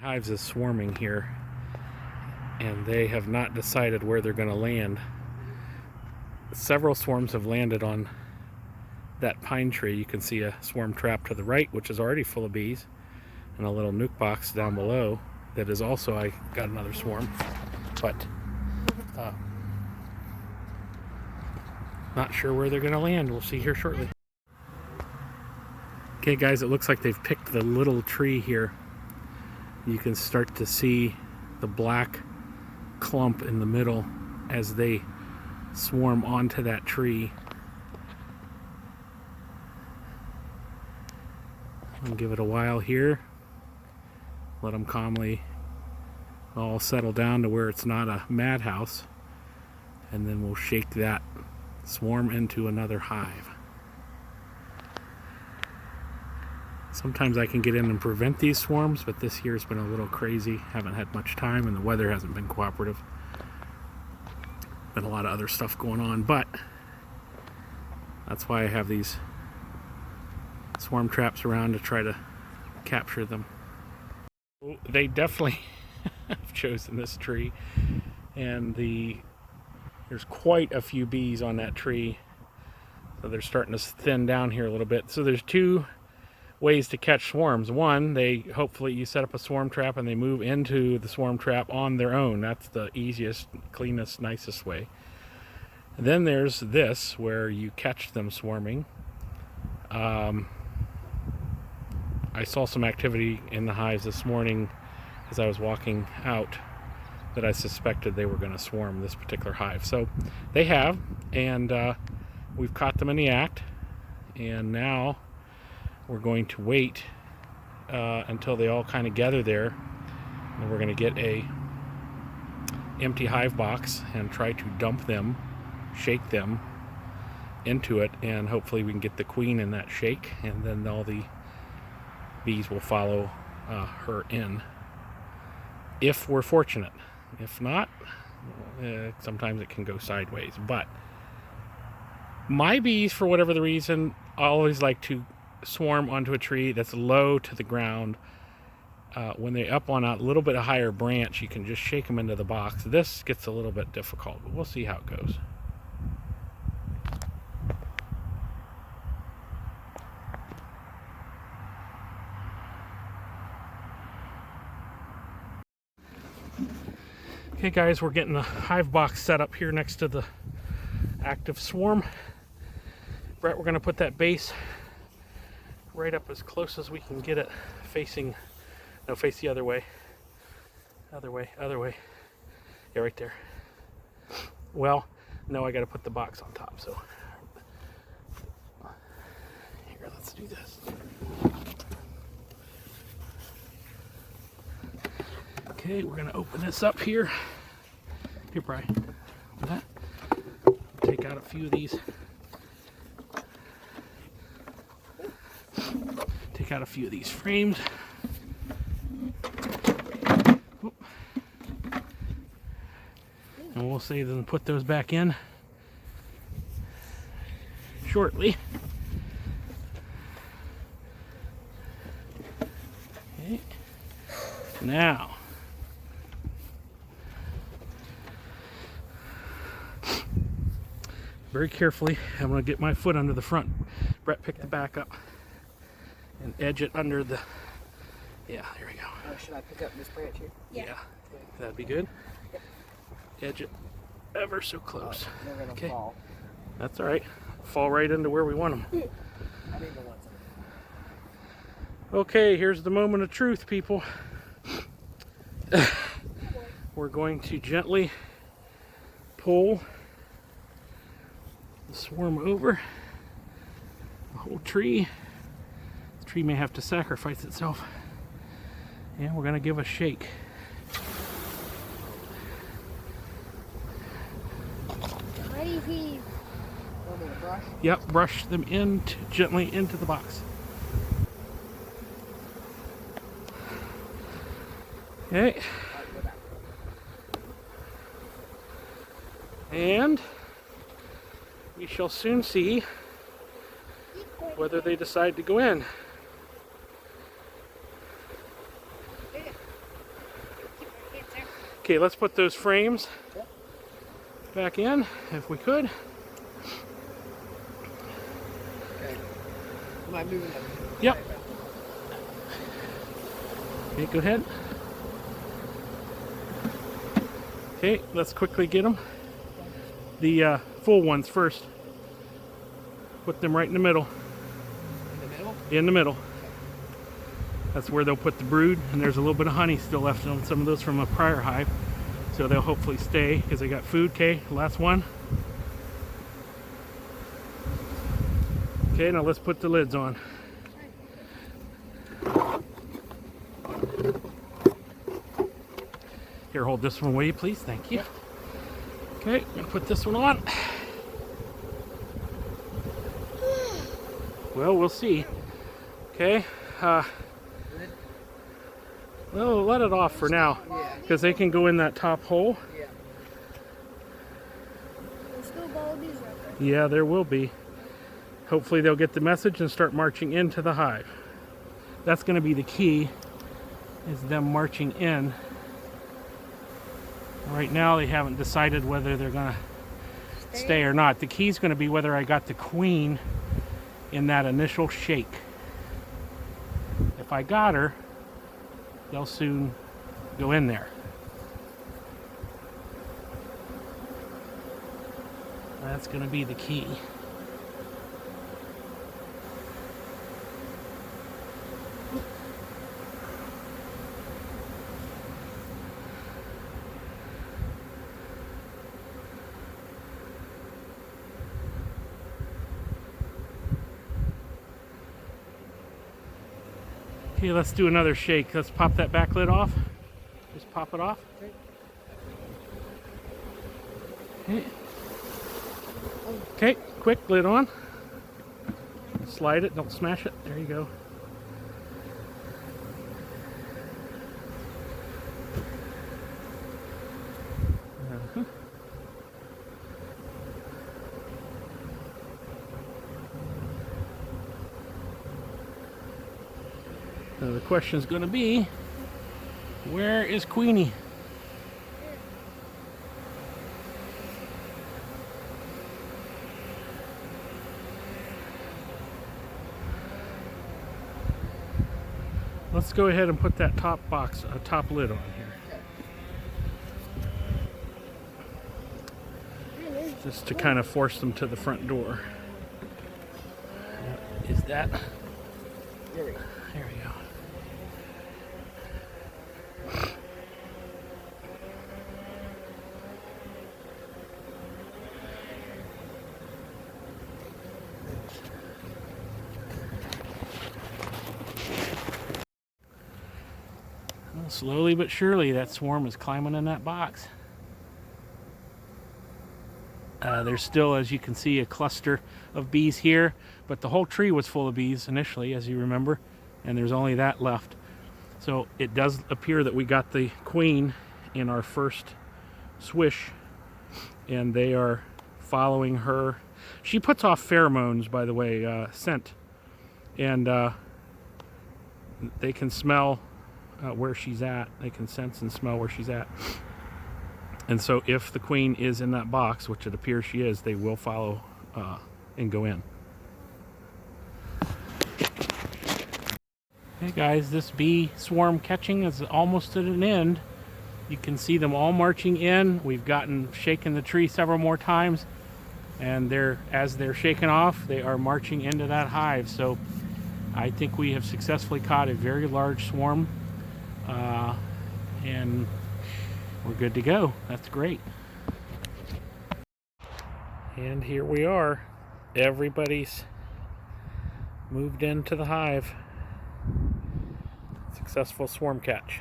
Hives is swarming here, and they have not decided where they're going to land. Several swarms have landed on that pine tree. You can see a swarm trap to the right, which is already full of bees, and a little nuke box down below that is also, I got another swarm, but not sure where they're going to land. We'll see here shortly. Okay guys, it looks like they've picked the little tree here. You can start to see the black clump in the middle as they swarm onto that tree. I'll give it a while here. Let them calmly all settle down to where it's not a madhouse. And then we'll shake that swarm into another hive. Sometimes I can get in and prevent these swarms, but this year's been a little crazy. Haven't had much time and the weather hasn't been cooperative. Been a lot of other stuff going on, but that's why I have these swarm traps around to try to capture them. They definitely have chosen this tree, and there's quite a few bees on that tree, so they're starting to thin down here a little bit. So there's two ways to catch swarms. One, hopefully you set up a swarm trap and they move into the swarm trap on their own. That's the easiest, cleanest, nicest way. And then there's this, where you catch them swarming. I saw some activity in the hives this morning as I was walking out that I suspected they were going to swarm this particular hive. So they have, and we've caught them in the act, and now we're going to wait until they all kind of gather there, and we're going to get a empty hive box and try to dump them, shake them into it, and hopefully we can get the queen in that shake, and then all the bees will follow her in, if we're fortunate. If not, sometimes it can go sideways. But my bees, for whatever the reason, always like to swarm onto a tree that's low to the ground. When they're up on a little bit higher branch, you can just shake them into the box. This gets a little bit difficult, but we'll see how it goes. Okay guys, we're getting the hive box set up here next to the active swarm. Brett, we're going to put that base right up as close as we can get it, face the other way. Other way. Yeah, right there. Well, no, I got to put the box on top, so here, let's do this. Okay, we're going to open this up here. Here, Brian. Open that. Take out a few of these. Take out a few of these frames. And we'll save them and put those back in shortly. Okay. Now, very carefully, I'm going to get my foot under the front. Brett, pick the back up and edge it under the, yeah, there we go. Oh, should I pick up this branch here? Yeah. That'd be good. Edge it ever so close. They're gonna Okay. fall. That's all right. Fall right into where we want them. I need the ones. Okay, here's the moment of truth, people. We're going to gently pull the swarm over the whole tree. The tree may have to sacrifice itself. And we're going to give a shake. Crazy. Want me to brush? Yep, brush them gently into the box. Okay. And we shall soon see whether they decide to go in. Okay, let's put those frames back in if we could. Okay. Am I moving them? Yep. Okay, go ahead. Okay, let's quickly get them. The full ones first. Put them right in the middle. In the middle? In the middle. That's where they'll put the brood, and there's a little bit of honey still left on some of those from a prior hive. So they'll hopefully stay because they got food. Okay, last one. Okay, now let's put the lids on. Here, hold this one, will you please? Thank you. Okay, I'm gonna put this one on. Well, we'll see. Okay. Well, let it off for now, because they can go in that top hole. Yeah. There's still wallabies right there. Yeah, there will be. Hopefully they'll get the message and start marching into the hive. That's going to be the key, is them marching in. Right now they haven't decided whether they're going to stay or not. The key is going to be whether I got the queen in that initial shake. If I got her, they'll soon go in there. That's going to be the key. Okay, let's do another shake. Let's pop that back lid off. Just pop it off. Okay. Okay, quick, lid on. Slide it, don't smash it. There you go. Uh-huh. So the question is going to be, where is Queenie? Let's go ahead and put that top box, top lid on here. Just to kind of force them to the front door. Is that? There we go. There we go. Well, slowly but surely that swarm is climbing in that box. There's still, as you can see, a cluster of bees here, but the whole tree was full of bees initially, as you remember, and there's only that left. So it does appear that we got the queen in our first swish, and they are following her. She puts off pheromones, by the way, scent, and they can smell where she's at. They can sense and smell where she's at. And so if the queen is in that box, which it appears she is, they will follow and go in. Hey guys, this bee swarm catching is almost at an end. You can see them all marching in. We've shaken the tree several more times, and as they're shaken off, they are marching into that hive. So I think we have successfully caught a very large swarm, and we're good to go. That's great. And here we are. Everybody's moved into the hive. Successful swarm catch.